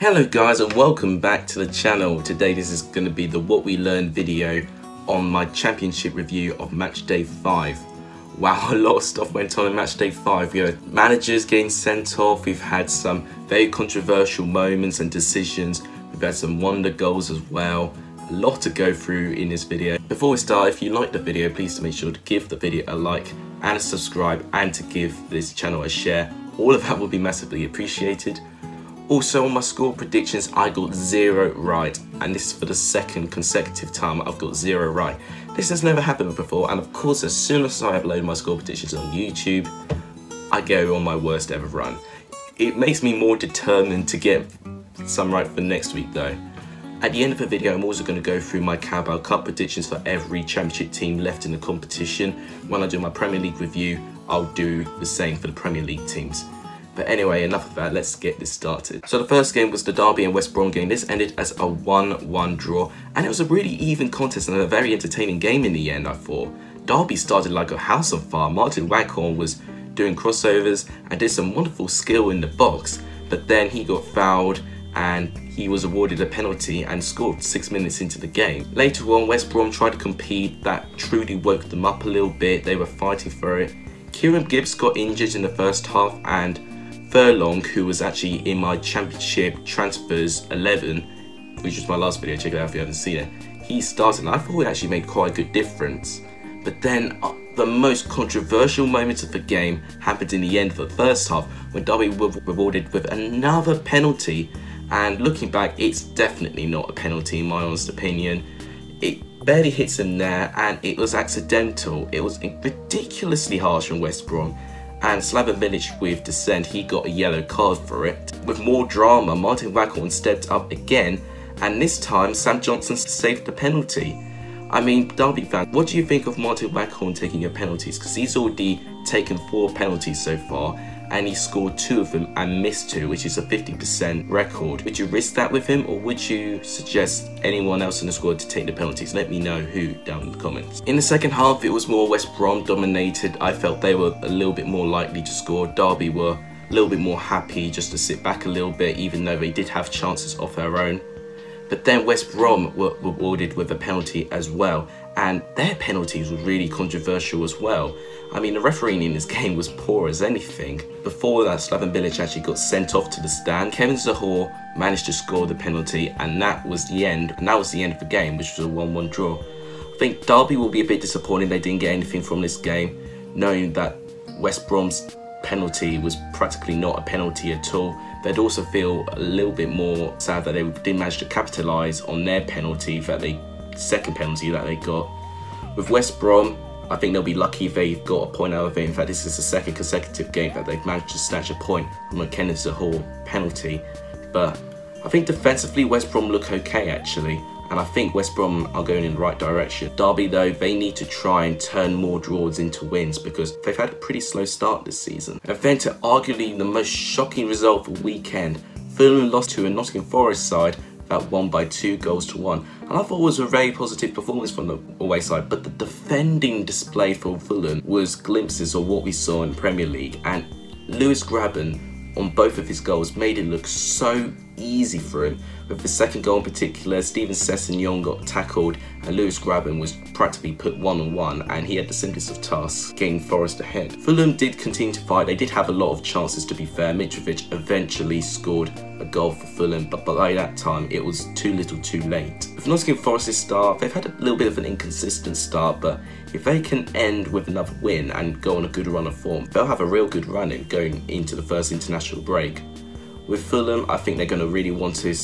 Hello guys and welcome back to the channel. Today this is going to be the What We Learned video on my championship review of match day 5. Wow, a lot of stuff went on in match day 5. You know, managers getting sent off, we've had some very controversial moments and decisions, we've had some wonder goals as well. A lot to go through in this video. Before we start, if you liked the video, please make sure to give the video a like and a subscribe and to give this channel a share. All of that will be massively appreciated. Also on my score predictions, I got 0 right, and this is for the second consecutive time I've got 0 right. This has never happened before, and of course as soon as I upload my score predictions on YouTube, I go on my worst ever run. It makes me more determined to get some right for next week though. At the end of the video, I'm also going to go through my Carabao Cup predictions for every championship team left in the competition. When I do my Premier League review, I'll do the same for the Premier League teams. But anyway, enough of that, let's get this started. So the first game was the Derby and West Brom game. This ended as a 1-1 draw, and it was a really even contest and a very entertaining game in the end, I thought. Derby started like a house on fire. Martin Waghorn was doing crossovers and did some wonderful skill in the box, but then he got fouled and he was awarded a penalty and scored 6 minutes into the game. Later on, West Brom tried to compete. That truly woke them up a little bit. They were fighting for it. Kieran Gibbs got injured in the first half, and Furlong, who was actually in my championship transfers 11, which was my last video, check it out if you haven't seen it, he started and I thought it actually made quite a good difference. But then the most controversial moments of the game happened in the end of the first half when Derby were rewarded with another penalty, and looking back, it's definitely not a penalty in my honest opinion. It barely hits him there and it was accidental. It was ridiculously harsh on West Brom. And Slaven Milic with dissent, he got a yellow card for it. With more drama, Martin Waghorn stepped up again, and this time Sam Johnson saved the penalty. I mean, Derby fans, what do you think of Martin Waghorn taking your penalties? Because he's already taken 4 penalties so far, and he scored 2 of them and missed 2, which is a 50% record. Would you risk that with him, or would you suggest anyone else in the squad to take the penalties? Let me know who down in the comments. In the second half, it was more West Brom dominated. I felt they were a little bit more likely to score. Derby were a little bit more happy just to sit back a little bit, even though they did have chances of their own. But then West Brom were rewarded with a penalty as well, and their penalties were really controversial as well. I mean, the refereeing in this game was poor as anything. Before that, Slaven Milic actually got sent off to the stand. Kevin Zahor managed to score the penalty, and that was the end. And that was the end of the game, which was a 1-1 draw. I think Derby will be a bit disappointed they didn't get anything from this game, knowing that West Brom's penalty was practically not a penalty at all. They'd also feel a little bit more sad that they didn't manage to capitalise on their penalty, second penalty that they got. With West Brom, I think they'll be lucky if they got a point out of it. In fact, this is the second consecutive game that they've managed to snatch a point from a Kenneth Zahor penalty. But I think defensively, West Brom look okay actually, and I think West Brom are going in the right direction. Derby though, they need to try and turn more draws into wins because they've had a pretty slow start this season. And then to arguably the most shocking result of the weekend, Fulham lost to a Nottingham Forest side that won by 2-1. And I thought it was a very positive performance from the away side, but the defending display for Fulham was glimpses of what we saw in the Premier League, and Lewis Graben on both of his goals made it look so easy for him. With the second goal in particular, Steven Sessegnon got tackled and Lewis Graben was practically put one-on-one, and he had the simplest of tasks, getting Forest ahead. Fulham did continue to fight. They did have a lot of chances, to be fair. Mitrovic eventually scored a goal for Fulham, but by that time it was too little too late. With Nottingham Forest's start, they've had a little bit of an inconsistent start, but if they can end with another win and go on a good run of form, they'll have a real good run in going into the first international break. With Fulham, I think they're going to really want to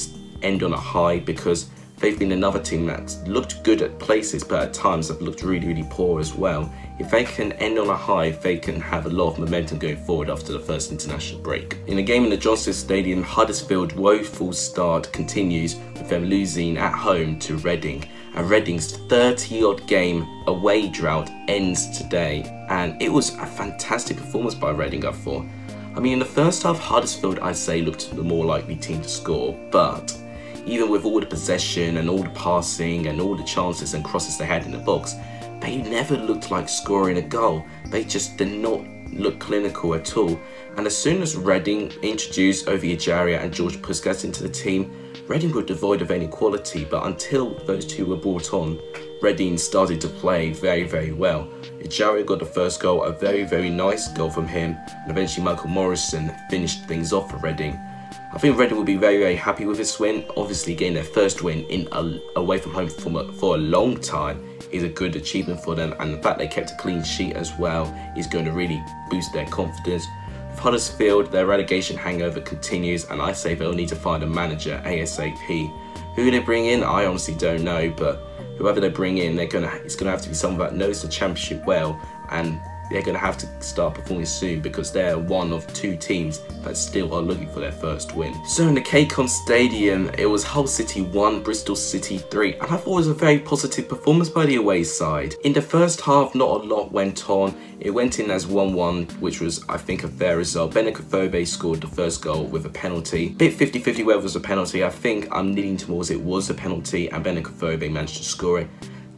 end on a high because they've been another team that's looked good at places, but at times have looked really poor as well. If they can end on a high, they can have a lot of momentum going forward after the first international break. In a game in the Johnson Stadium, Huddersfield woeful start continues with them losing at home to Reading. And Reading's 30-odd game away drought ends today, and it was a fantastic performance by Reading, I thought. I mean, in the first half, Huddersfield, I'd say, looked the more likely team to score, but even with all the possession and all the passing and all the chances and crosses they had in the box, they never looked like scoring a goal. They just did not look clinical at all. And as soon as Reading introduced Ovie Ejaria and George Puskas into the team, Reading were devoid of any quality, but until those two were brought on, Reading started to play very, very well. Ejaria got the first goal, a very, very nice goal from him, and eventually Michael Morrison finished things off for Reading. I think Reading will be very, very happy with this win. Obviously, getting their first win away from home for a long time is a good achievement for them, and the fact they kept a clean sheet as well is going to really boost their confidence. With Huddersfield, their relegation hangover continues, and I say they'll need to find a manager ASAP. Who they bring in, I honestly don't know, but whoever they bring in, it's gonna have to be someone that knows the Championship well, and they're going to have to start performing soon because they're one of two teams that still are looking for their first win. So in the KCOM Stadium, it was Hull City 1, Bristol City 3, and I thought it was a very positive performance by the away side. In the first half, not a lot went on. It went in as 1-1, which was, I think, a fair result. Benakofobe scored the first goal with a penalty. Bit 50-50 whether it was a penalty. I think I'm leaning towards it was a penalty, and Benakofobe managed to score it.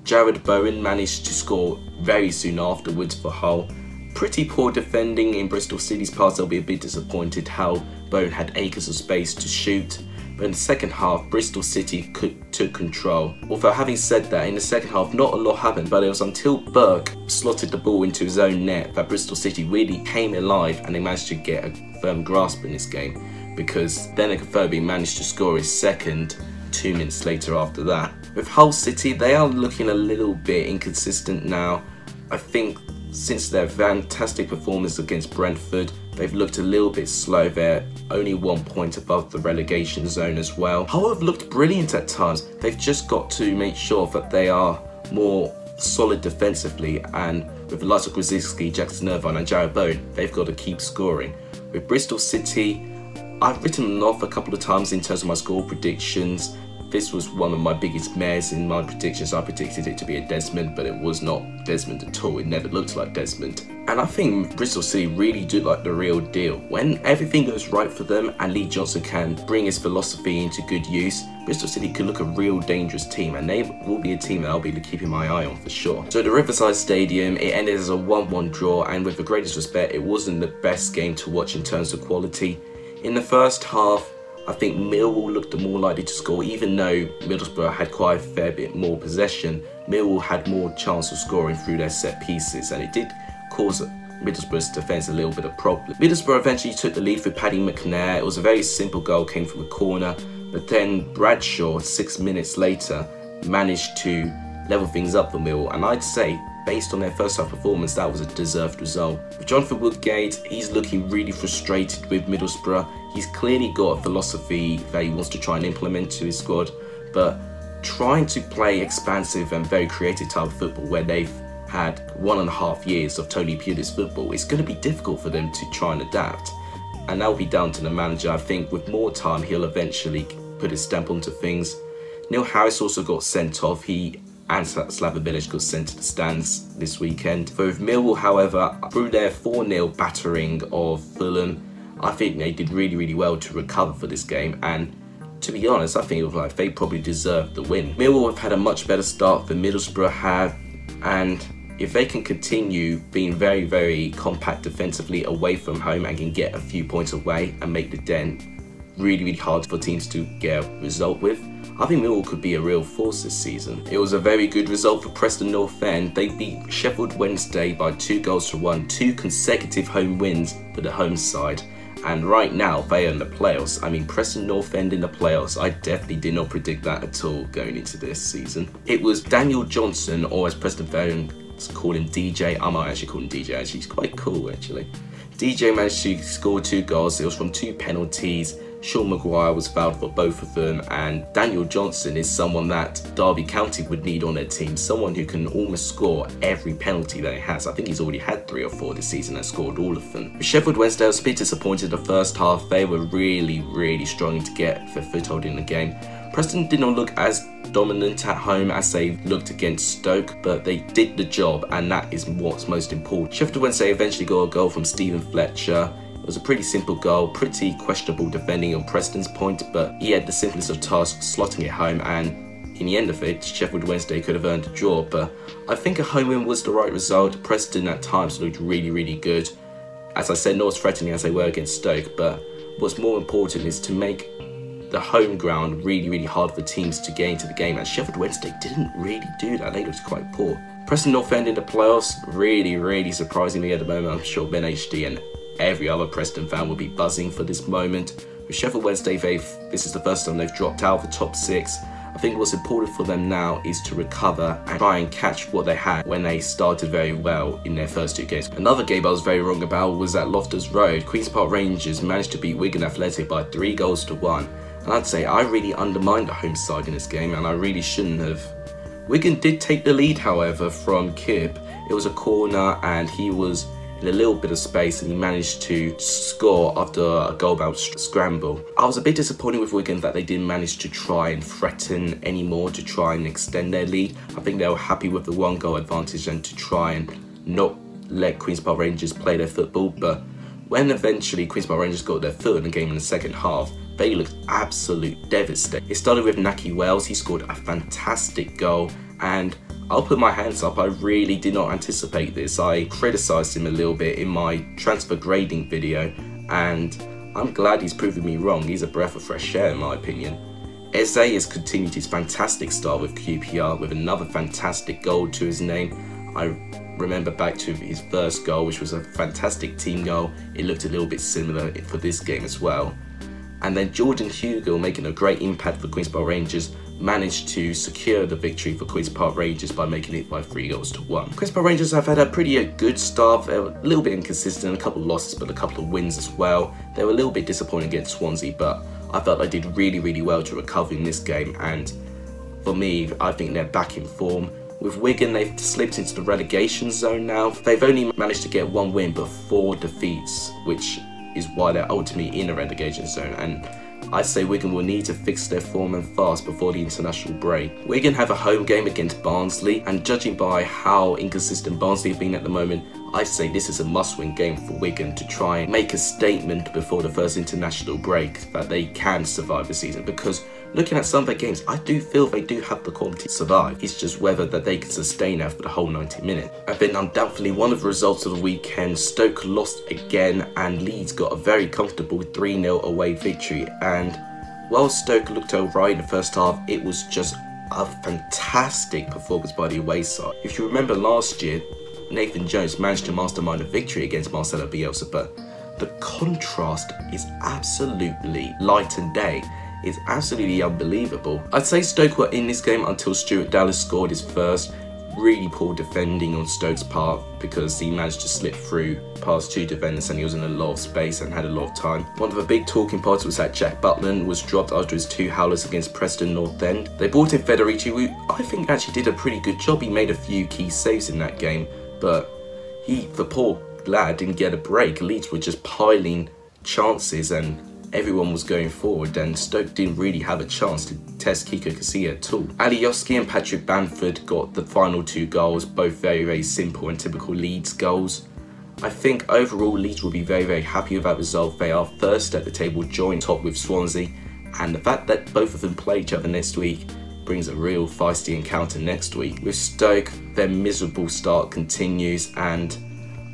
Jared Bowen managed to score very soon afterwards for Hull. Pretty poor defending in Bristol City's part. I'll be a bit disappointed how Bowen had acres of space to shoot. But in the second half, Bristol City took control. Although having said that, in the second half, not a lot happened, but it was until Burke slotted the ball into his own net that Bristol City really came alive and they managed to get a firm grasp in this game, because Benakofobe managed to score his second 2 minutes later after that. With Hull City, they are looking a little bit inconsistent now. I think since their fantastic performance against Brentford, they've looked a little bit slow. They're only 1 point above the relegation zone as well. Hull have looked brilliant at times. They've just got to make sure that they are more solid defensively, and with the likes of Grzycki, Jackson Irvine and Jared Bowen, they've got to keep scoring. With Bristol City, I've written them off a couple of times in terms of my score predictions. This was one of my biggest mares in my predictions. I predicted it to be a Desmond, but it was not Desmond at all. It never looked like Desmond. And I think Bristol City really do like the real deal. When everything goes right for them and Lee Johnson can bring his philosophy into good use, Bristol City could look a real dangerous team, and they will be a team that I'll be keeping my eye on for sure. So the Riverside Stadium, it ended as a 1-1 draw, and with the greatest respect, it wasn't the best game to watch in terms of quality. In the first half, I think Millwall looked more likely to score, even though Middlesbrough had quite a fair bit more possession. Millwall had more chance of scoring through their set pieces, and it did cause Middlesbrough's defence a little bit of problem. Middlesbrough eventually took the lead for Paddy McNair. It was a very simple goal, came from a corner, but then Bradshaw, 6 minutes later, managed to level things up for Millwall, and I'd say, based on their first half performance, that was a deserved result. With Jonathan Woodgate, he's looking really frustrated with Middlesbrough. He's clearly got a philosophy that he wants to try and implement to his squad, but trying to play expansive and very creative type of football where they've had 1.5 years of Tony Pulis football, it's going to be difficult for them to try and adapt. And that will be down to the manager. I think with more time, he'll eventually put his stamp onto things. Neil Harris also got sent off. He and Slava Bilic got sent to the stands this weekend. For with Millwall, however, through their 4-0 battering of Fulham, I think they did really, really well to recover for this game, and to be honest, I think it was like they probably deserved the win. Millwall have had a much better start than Middlesbrough have, and if they can continue being very, very compact defensively away from home and can get a few points away and make the den really, really hard for teams to get a result with, I think Millwall could be a real force this season. It was a very good result for Preston North End. They beat Sheffield Wednesday by 2-1, 2 consecutive home wins for the home side. And right now, they are in the playoffs. I mean, Preston North End in the playoffs, I definitely did not predict that at all going into this season. It was Daniel Johnson, or as Preston fans call him DJ. I might actually call him DJ, actually. He's quite cool, actually. DJ managed to score 2 goals. It was from 2 penalties. Sean Maguire was fouled for both of them, and Daniel Johnson is someone that Derby County would need on their team, someone who can almost score every penalty that he has. I think he's already had 3 or 4 this season and scored all of them. Sheffield Wednesday was a bit disappointed the first half. They were really, really struggling to get their foothold in the game. Preston did not look as dominant at home as they looked against Stoke, but they did the job, and that is what's most important. Sheffield Wednesday eventually got a goal from Stephen Fletcher. It was a pretty simple goal, pretty questionable defending on Preston's point, but he had the simplest of tasks, slotting it home, and in the end of it, Sheffield Wednesday could have earned a draw, but I think a home win was the right result. Preston at times looked really, really good. as I said, not as threatening as they were against Stoke, but what's more important is to make the home ground really hard for teams to get into the game, and Sheffield Wednesday didn't really do that. They looked quite poor. Preston North End in the playoffs, really surprising me at the moment. I'm sure Ben HD and every other Preston fan will be buzzing for this moment. With Sheffield Wednesday, this is the first time they've dropped out of the top 6. I think what's important for them now is to recover and try and catch what they had when they started very well in their first 2 games. Another game I was very wrong about was at Loftus Road. Queen's Park Rangers managed to beat Wigan Athletic by 3-1. And I'd say I really undermined the home side in this game, and I really shouldn't have. Wigan did take the lead, however, from Kip. It was a corner and he was in a little bit of space and he managed to score after a goal-bound scramble. I was a bit disappointed with Wigan that they didn't manage to try and threaten anymore, to try and extend their lead. I think they were happy with the 1-goal advantage and to try and not let Queen's Park Rangers play their football. But when eventually Queen's Park Rangers got their foot in the game in the second half, they looked absolute devastated. It started with Naki Wells. He scored a fantastic goal, and I'll put my hands up, I really did not anticipate this. I criticised him a little bit in my transfer grading video, and I'm glad he's proven me wrong. He's a breath of fresh air in my opinion. Eze has continued his fantastic start with QPR with another fantastic goal to his name. I remember back to his first goal, which was a fantastic team goal. It looked a little bit similar for this game as well. And then Jordan Hugill, making a great impact for Queen's Park Rangers, managed to secure the victory for Queen's Park Rangers by making it by 3-1. Queen's Park Rangers have had a pretty good start. They were a little bit inconsistent, a couple of losses, but a couple of wins as well. They were a little bit disappointing against Swansea, but I felt they did really well to recover in this game. And for me, I think they're back in form. With Wigan, they've slipped into the relegation zone now. They've only managed to get 1 win, but 4 defeats, which is why they're ultimately in the relegation zone. And I'd say Wigan will need to fix their form and fast before the international break. Wigan have a home game against Barnsley, and judging by how inconsistent Barnsley have been at the moment, I'd say this is a must-win game for Wigan to try and make a statement before the first international break that they can survive the season. Because looking at some of their games, I do feel they do have the quality to survive. It's just whether that they can sustain that for the whole 90 minutes. And then undoubtedly one of the results of the weekend, Stoke lost again and Leeds got a very comfortable 3-0 away victory. And while Stoke looked alright in the first half, it was just a fantastic performance by the away side. If you remember last year, Nathan Jones managed to mastermind a victory against Marcelo Bielsa, but the contrast is absolutely light and day. It's absolutely unbelievable. I'd say Stoke were in this game until Stuart Dallas scored his first. Really poor defending on Stoke's part because he managed to slip through past 2 defenders and he was in a lot of space and had a lot of time. One of the big talking points was that Jack Butland was dropped after his 2 howlers against Preston North End. They brought in Federici, who I think actually did a pretty good job. He made a few key saves in that game, but the poor lad didn't get a break. Leeds were just piling chances and everyone was going forward, and Stoke didn't really have a chance to test Kiko Casilla at all. Alioski and Patrick Bamford got the final 2 goals, both very simple and typical Leeds goals. I think overall Leeds will be very happy with that result. They are first at the table, joint top with Swansea, and the fact that both of them play each other next week brings a real feisty encounter next week. With Stoke, their miserable start continues, and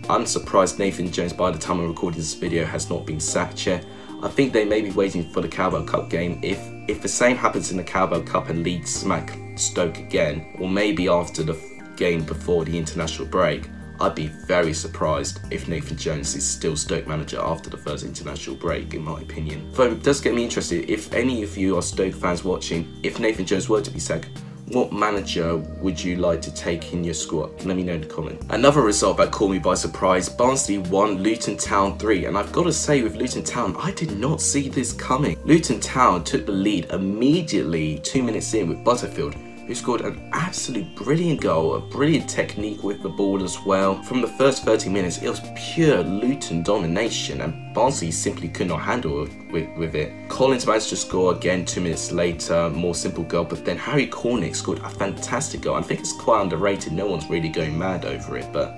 I'm surprised Nathan Jones, by the time I'm recording this video, has not been sacked yet. I think they may be waiting for the Carabao Cup game. If the same happens in the Carabao Cup and Leeds smack Stoke again, or maybe after the game before the international break, I'd be very surprised if Nathan Jones is still Stoke manager after the first international break, in my opinion. Though it does get me interested, if any of you are Stoke fans watching, if Nathan Jones were to be sacked, what manager would you like to take in your squad? Let me know in the comments. Another result that caught me by surprise, Barnsley 1, Luton Town 3. And I've got to say, with Luton Town, I did not see this coming. Luton Town took the lead immediately 2 minutes in with Butterfield, who scored an absolute brilliant goal, a brilliant technique with the ball as well. From the first 30 minutes, it was pure Luton domination and Barnsley simply could not handle with it. Collins managed to score again 2 minutes later, more simple goal, but then Harry Cornick scored a fantastic goal. I think it's quite underrated, no one's really going mad over it, but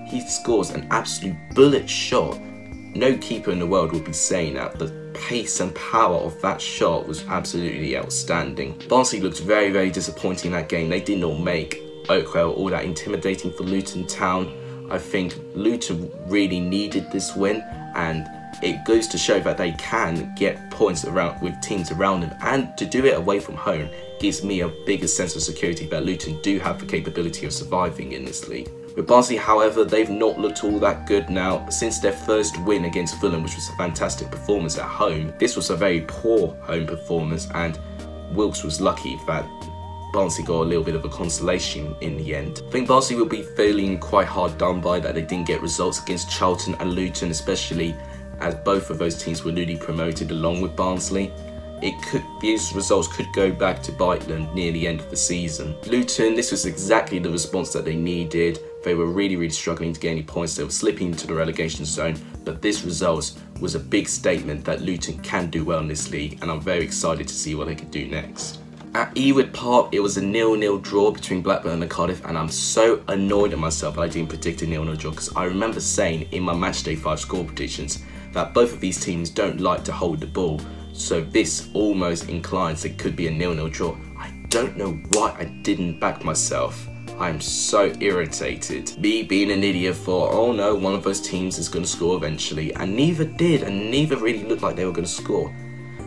he scores an absolute bullet shot. No keeper in the world would be saying that. The pace and power of that shot was absolutely outstanding. Barnsley looked very disappointing in that game. They did not make Oakwell all that intimidating for Luton Town. I think Luton really needed this win, and it goes to show that they can get points around with teams around them, and to do it away from home gives me a bigger sense of security that Luton do have the capability of surviving in this league. With Barnsley, however, they've not looked all that good now since their first win against Fulham, which was a fantastic performance at home. This was a very poor home performance, and Wilkes was lucky that Barnsley got a little bit of a consolation in the end. I think Barnsley will be feeling quite hard done by that they didn't get results against Charlton and Luton, especially as both of those teams were newly promoted along with Barnsley. These results could go back to bite them near the end of the season. Luton, this was exactly the response that they needed. They were really struggling to get any points. They were slipping into the relegation zone, but this result was a big statement that Luton can do well in this league, and I'm very excited to see what they can do next. At Ewood Park, it was a 0-0 draw between Blackburn and Cardiff, and I'm so annoyed at myself that I didn't predict a 0-0 draw, because I remember saying in my matchday 5 score predictions that both of these teams don't like to hold the ball, so this almost inclines it could be a 0-0 draw. I don't know why I didn't back myself. I'm so irritated. Me being an idiot thought, oh no, one of those teams is going to score eventually, and neither did, and neither really looked like they were going to score.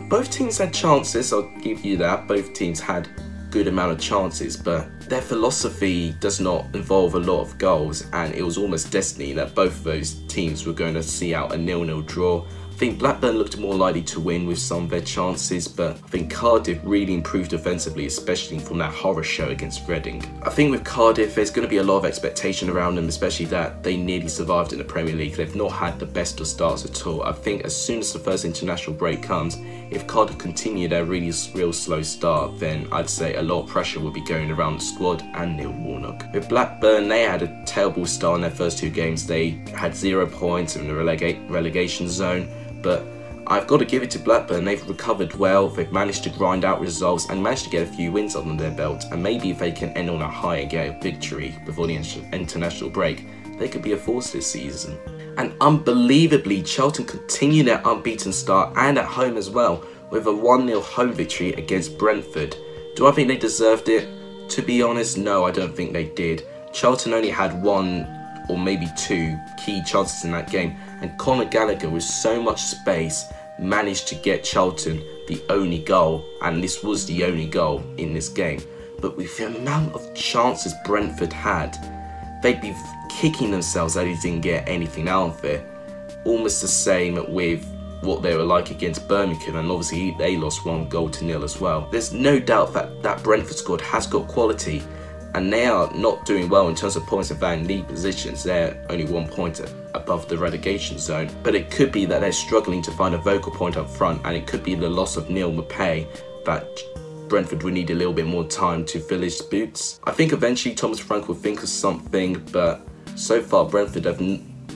Both teams had chances, I'll give you that. Both teams had good amount of chances, but their philosophy does not involve a lot of goals, and it was almost destiny that both of those teams were going to see out a 0-0 draw. I think Blackburn looked more likely to win with some of their chances, but I think Cardiff really improved defensively, especially from that horror show against Reading. I think with Cardiff, there's going to be a lot of expectation around them, especially that they nearly survived in the Premier League. They've not had the best of starts at all. I think as soon as the first international break comes, if Cardiff continue their real slow start, then I'd say a lot of pressure will be going around the squad and Neil Warnock. With Blackburn, they had a terrible start in their first 2 games. They had 0 points in the relegation zone. But I've got to give it to Blackburn. They've recovered well, they've managed to grind out results and managed to get a few wins under their belt, and maybe if they can end on a high and get a victory before the international break, they could be a force this season. And unbelievably, Charlton continued their unbeaten start, and at home as well, with a 1-0 home victory against Brentford. Do I think they deserved it? To be honest, no, I don't think they did. Charlton only had 1 or maybe 2 key chances in that game, and Conor Gallagher with so much space managed to get Charlton the only goal, and this was the only goal in this game. But with the amount of chances Brentford had, they'd be kicking themselves that they didn't get anything out of it. Almost the same with what they were like against Birmingham, and obviously they lost 1-0 as well. There's no doubt that that Brentford squad has got quality, and they are not doing well in terms of points and van league positions. They're only 1 point above the relegation zone, but it could be that they're struggling to find a vocal point up front, and it could be the loss of Neil Maupay that Brentford will need a little bit more time to fill his boots. I think eventually Thomas Frank will think of something, but so far Brentford have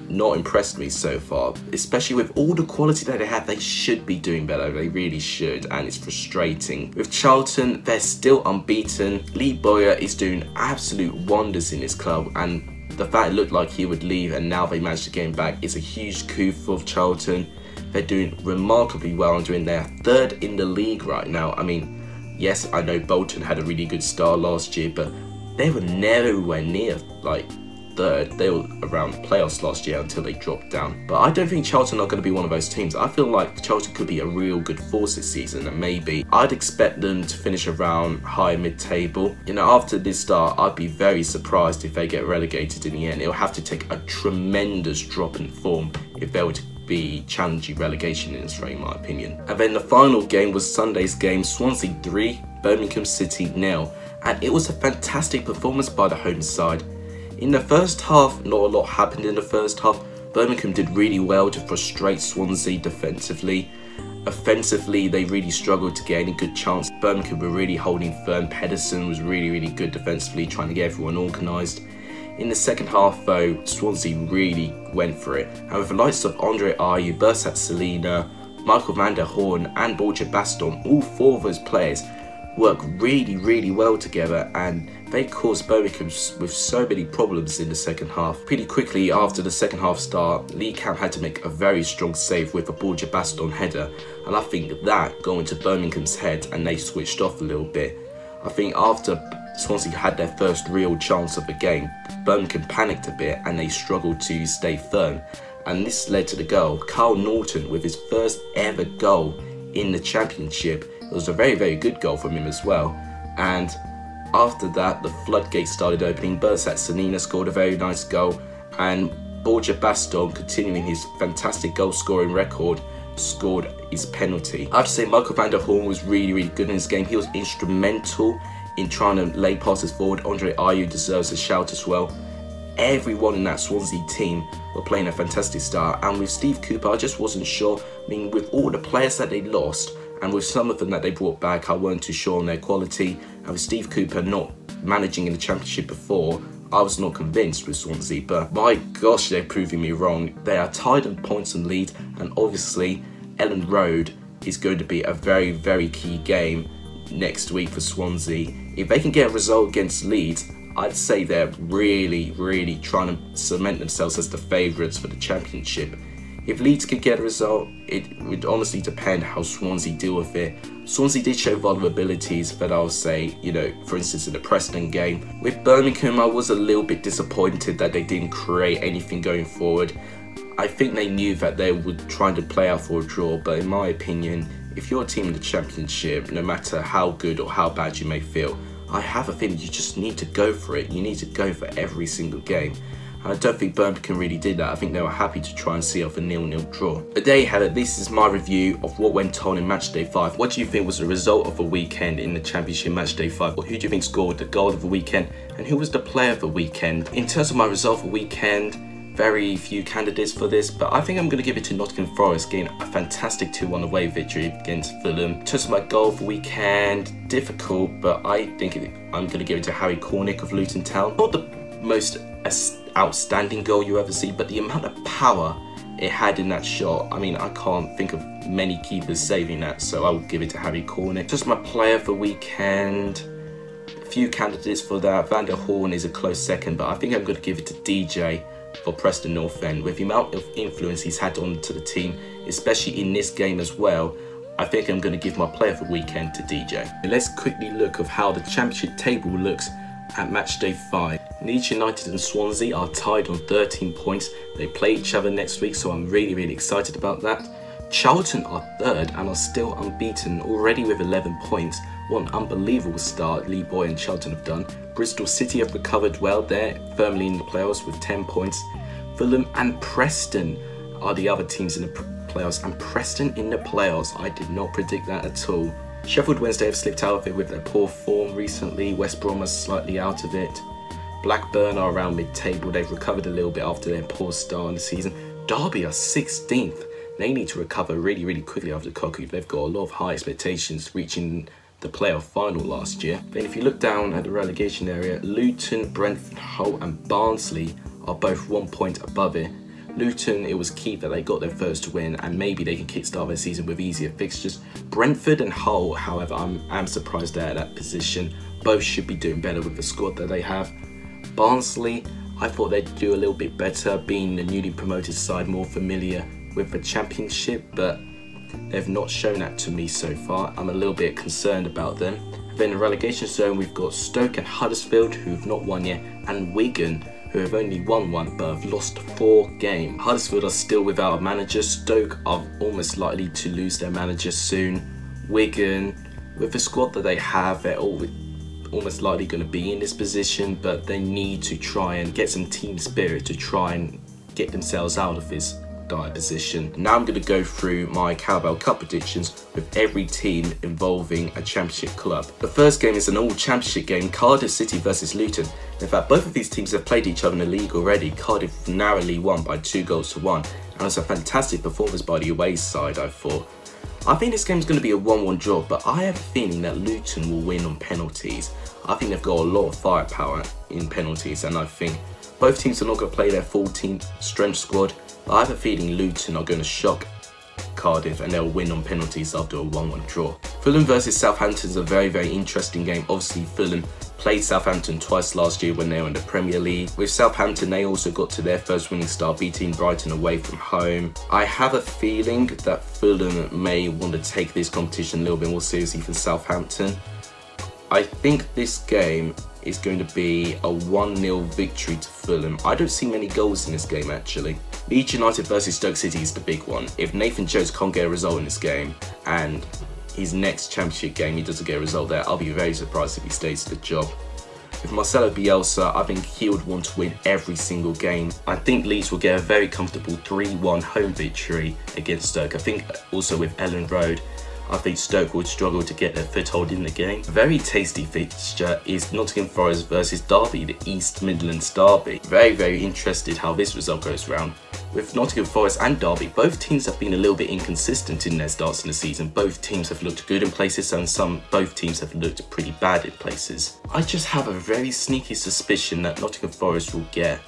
not impressed me so far, especially with all the quality that they have. They should be doing better, they really should, and it's frustrating. With Charlton, they're still unbeaten. Lee Bowyer is doing absolute wonders in this club, and the fact it looked like he would leave and now they managed to get him back is a huge coup for Charlton. They're doing remarkably well and doing their 3rd in the league right now. I mean, yes, I know Bolton had a really good start last year, but they were nowhere near like 3rd. They were around the playoffs last year until they dropped down. But I don't think Charlton are going to be one of those teams. I feel like Charlton could be a real good force this season, and maybe I'd expect them to finish around high mid-table. You know, after this start, I'd be very surprised if they get relegated in the end. It'll have to take a tremendous drop in form if they were to be challenging relegation in this way, in my opinion. And then the final game was Sunday's game, Swansea 3, Birmingham City 0, and it was a fantastic performance by the home side. In the first half, not a lot happened in the first half. Birmingham did really well to frustrate Swansea defensively. Offensively, they really struggled to get any good chance. Birmingham were really holding firm. Pedersen was really good defensively, trying to get everyone organised. In the second half though, Swansea really went for it. And with the likes of Andre Ayew, Bursat Salina, Michael van der Hoorn and Borja Baston, all 4 of those players work really well together, and they caused Birmingham with so many problems in the second half. Pretty quickly after the second half start, Lee Camp had to make a very strong save with a Borja Baston header, and I think that got into Birmingham's head and they switched off a little bit. I think after Swansea had their first real chance of the game, Birmingham panicked a bit and they struggled to stay firm. And this led to the goal. Kyle Norton with his first ever goal in the Championship. It was a very, very good goal from him as well. And after that, the floodgates started opening. Bersat Sanina scored a very nice goal. And Borja Baston, continuing his fantastic goal scoring record, scored his penalty. I have to say Michael van der Hoorn was really, really good in this game. He was instrumental in trying to lay passes forward. Andre Ayew deserves a shout as well. Everyone in that Swansea team were playing a fantastic style, and with Steve Cooper I just wasn't sure. I mean, with all the players that they lost and with some of them that they brought back, I weren't too sure on their quality, and with Steve Cooper not managing in the Championship before, I was not convinced with Swansea. But my gosh, they're proving me wrong. They are tied on points and lead, and obviously Ellen Road is going to be a very, very key game next week for Swansea. If they can get a result against Leeds, I'd say they're really, really trying to cement themselves as the favourites for the Championship. If Leeds could get a result, it would honestly depend how Swansea deal with it. Swansea did show vulnerabilities that I'll say, you know, for instance in the Preston game. With Birmingham, I was a little bit disappointed that they didn't create anything going forward. I think they knew that they would try to play out for a draw, but in my opinion, if you're a team in the Championship, no matter how good or how bad you may feel, I have a feeling you just need to go for it. You need to go for every single game. And I don't think Birmingham really did that. I think they were happy to try and see off a 0-0 draw. But there you have it. This is my review of what went on in matchday 5. What do you think was the result of the weekend in the Championship matchday 5? Or who do you think scored the goal of the weekend? And who was the player of the weekend? In terms of my result for the weekend, very few candidates for this, but I think I'm going to give it to Nottingham Forest, getting a fantastic 2-1 away victory against Fulham. In terms of my goal for weekend, difficult, but I think I'm going to give it to Harry Cornick of Luton Town. Not the most outstanding goal you ever see, but the amount of power it had in that shot, I mean, I can't think of many keepers saving that, so I will give it to Harry Cornick. Just my player for weekend, a few candidates for that. Van der Hoorn is a close second, but I think I'm going to give it to DJ for Preston North End. With the amount of influence he's had onto the team, especially in this game as well, I think I'm going to give my player for weekend to DJ. Let's quickly look at how the Championship table looks at matchday 5. Leeds United and Swansea are tied on 13 points. They play each other next week, so I'm really, really excited about that. Charlton are third and are still unbeaten, already with 11 points. What an unbelievable start Levi and Charlton have done. Bristol City have recovered well. They're firmly in the playoffs with 10 points. Fulham and Preston are the other teams in the playoffs, and Preston in the playoffs, I did not predict that at all. Sheffield Wednesday have slipped out of it with their poor form recently. West Brom are slightly out of it. Blackburn are around mid-table. They've recovered a little bit after their poor start in the season. Derby are 16th. They need to recover really, really quickly after Cocu. They've got a lot of high expectations, reaching the playoff final last year. Then if you look down at the relegation area, Luton, Brentford, Hull and Barnsley are both 1 point above it. Luton, it was key that they got their first win, and maybe they can kickstart their season with easier fixtures. Brentford and Hull, however, I'm surprised they're at that position. Both should be doing better with the squad that they have. Barnsley, I thought they'd do a little bit better, being the newly promoted side, more familiar with the Championship, but they've not shown that to me so far. I'm a little bit concerned about them. Then in the relegation zone, we've got Stoke and Huddersfield, who've not won yet, and Wigan, who have only won one but have lost 4 games. Huddersfield are still without a manager. Stoke are almost likely to lose their manager soon. Wigan, with the squad that they have, they're almost likely going to be in this position, but they need to try and get some team spirit to try and get themselves out of this dire position. Now I'm going to go through my Carabao Cup predictions with every team involving a Championship club. The first game is an all-Championship game, Cardiff City versus Luton. In fact, both of these teams have played each other in the league already. Cardiff narrowly won by 2-1, and it was a fantastic performance by the away side, I thought. I think this game is going to be a 1-1 draw, but I have a feeling that Luton will win on penalties. I think they've got a lot of firepower in penalties, and I think both teams are not going to play their full team strength squad. But I have a feeling Luton are going to shock Cardiff and they'll win on penalties after a 1-1 draw. Fulham versus Southampton is a very, very interesting game. Obviously, Fulham played Southampton twice last year when they were in the Premier League. With Southampton, they also got to their first winning start, beating Brighton away from home. I have a feeling that Fulham may want to take this competition a little bit more seriously for Southampton. I think this game is going to be a 1-0 victory to Fulham. I don't see many goals in this game actually. Leeds United versus Stoke City is the big one. If Nathan Jones can't get a result in this game and his next championship game he doesn't get a result there, I'll be very surprised if he stays to the job. With Marcelo Bielsa, I think he would want to win every single game. I think Leeds will get a very comfortable 3-1 home victory against Stoke. I think also with Ellen Road, I think Stoke would struggle to get their foothold in the game. A very tasty fixture is Nottingham Forest versus Derby, the East Midlands Derby. Very interested how this result goes round. With Nottingham Forest and Derby, both teams have been a little bit inconsistent in their starts in the season. Both teams have looked good in places and both teams have looked pretty bad in places. I just have a very sneaky suspicion that Nottingham Forest will get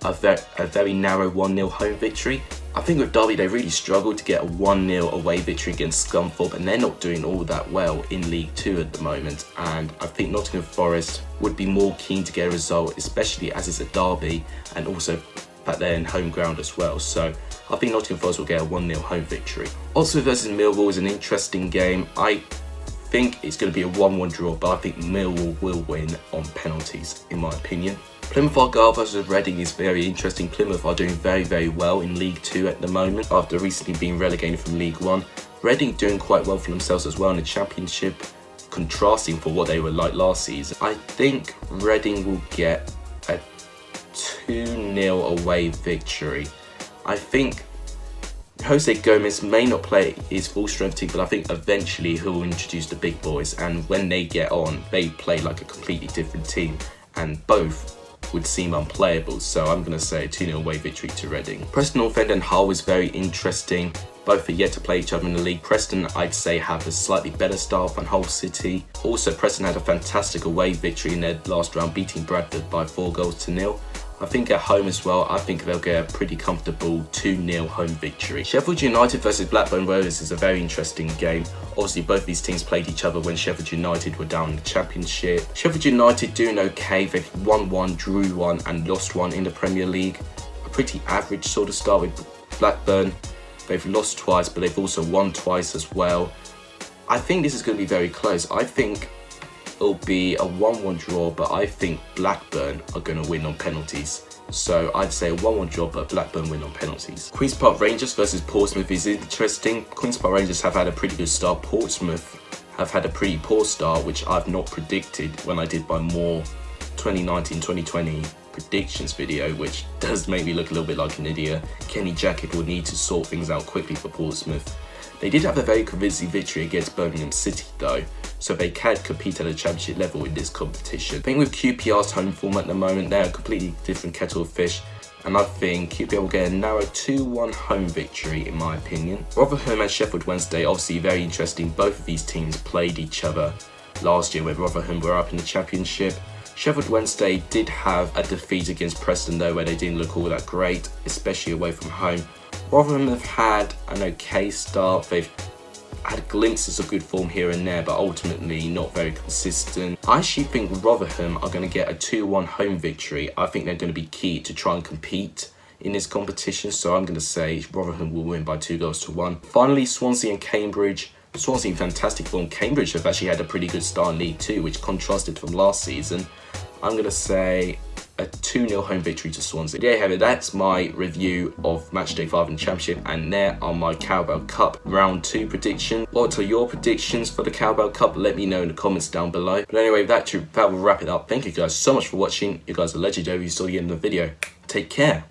a very narrow 1-0 home victory. I think with Derby they really struggled to get a 1-0 away victory against Scunthorpe, and they're not doing all that well in League 2 at the moment, and I think Nottingham Forest would be more keen to get a result, especially as it's a derby and also that they're in home ground as well. So I think Nottingham Forest will get a 1-0 home victory. Oxford versus Millwall is an interesting game. I think it's going to be a 1-1 draw, but I think Millwall will win on penalties in my opinion. Plymouth Argyle versus Reading is very interesting. Plymouth are doing very well in League 2 at the moment after recently being relegated from League 1. Reading doing quite well for themselves as well in the Championship, contrasting for what they were like last season. I think Reading will get a 2-0 away victory. I think Jose Gomez may not play his full strength team, but I think eventually he'll introduce the big boys, and when they get on, they play like a completely different team, and both would seem unplayable, so I'm going to say a 2-0 away victory to Reading. Preston North End and Hull is very interesting. Both are yet to play each other in the league. Preston, I'd say, have a slightly better start than Hull City. Also, Preston had a fantastic away victory in their last round, beating Bradford by 4-0. I think at home as well, I think they'll get a pretty comfortable 2-0 home victory. Sheffield United versus Blackburn Rovers is a very interesting game. Obviously, both these teams played each other when Sheffield United were down in the Championship. Sheffield United doing okay. They've won 1, drew 1 and lost 1 in the Premier League. A pretty average sort of start with Blackburn. They've lost twice, but they've also won twice as well. I think this is going to be very close. I think it'll be a 1-1 draw, but I think Blackburn are going to win on penalties. So I'd say a 1-1 draw, but Blackburn win on penalties. Queen's Park Rangers versus Portsmouth is interesting. Queen's Park Rangers have had a pretty good start. Portsmouth have had a pretty poor start, which I've not predicted when I did my more 2019-2020 predictions video, which does make me look a little bit like an idiot. Kenny Jackett will need to sort things out quickly for Portsmouth. They did have a very convincing victory against Birmingham City though, so they can compete at a championship level in this competition. I think with QPR's home form at the moment, they're a completely different kettle of fish, and I think QPR will get a narrow 2-1 home victory in my opinion. Rotherham and Sheffield Wednesday, obviously very interesting. Both of these teams played each other last year when Rotherham were up in the Championship. Sheffield Wednesday did have a defeat against Preston though, where they didn't look all that great, especially away from home. Rotherham have had an okay start. They've had glimpses of good form here and there, but ultimately not very consistent. I actually think Rotherham are going to get a 2-1 home victory. I think they're going to be key to try and compete in this competition, so I'm going to say Rotherham will win by 2-1. Finally, Swansea and Cambridge. Swansea in fantastic form. Cambridge have actually had a pretty good start in League 2, which contrasted from last season. I'm going to say a 2-0 home victory to Swansea. There you have it. That's my review of Matchday 5 in the Championship, and there are my Carabao Cup Round 2 predictions. What are your predictions for the Carabao Cup? Let me know in the comments down below. But anyway, that will wrap it up. Thank you guys so much for watching. You guys are legendary. You saw the end of the video. Take care.